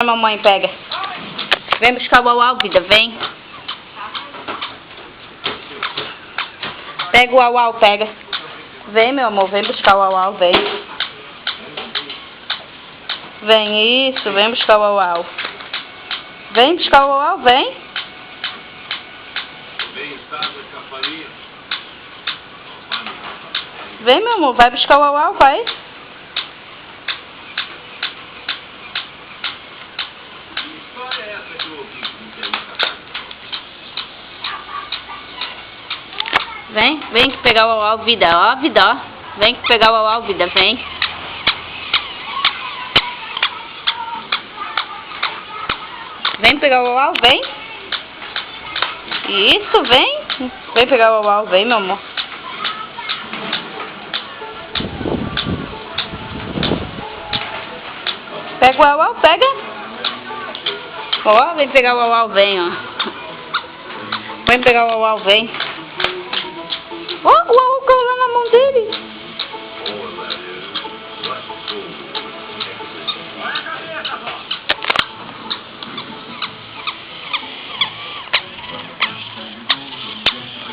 A mamãe pega. Vem buscar o uau, vida, vem. Pega o uau, pega. Vem, meu amor, vem buscar o uau, vem. Vem, isso, vem buscar o uau. Vem buscar o uau, vem. Vem, meu amor, vai buscar o uau, vai. Vem, vem pegar o uau, vida, ó, vida, ó. Vem pegar o uau, vida, vem. Vem pegar o uau, vem. Isso, vem. Vem pegar o uau, vem, meu amor. Pega o uau, pega. Ó, vem pegar o uau, vem, ó. Vem pegar o uau, vem. Ó, o uau caiu lá na mão dele.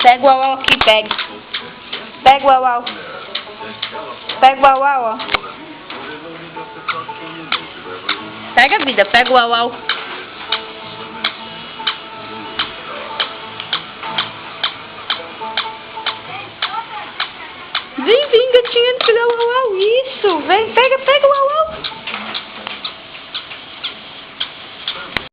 Pega o uau aqui, pega. Pega o uau. Pega o uau, ó. Pega, vida, pega o uau. Vem, gatinha, pegar o uau. Isso, vem, pega o uau.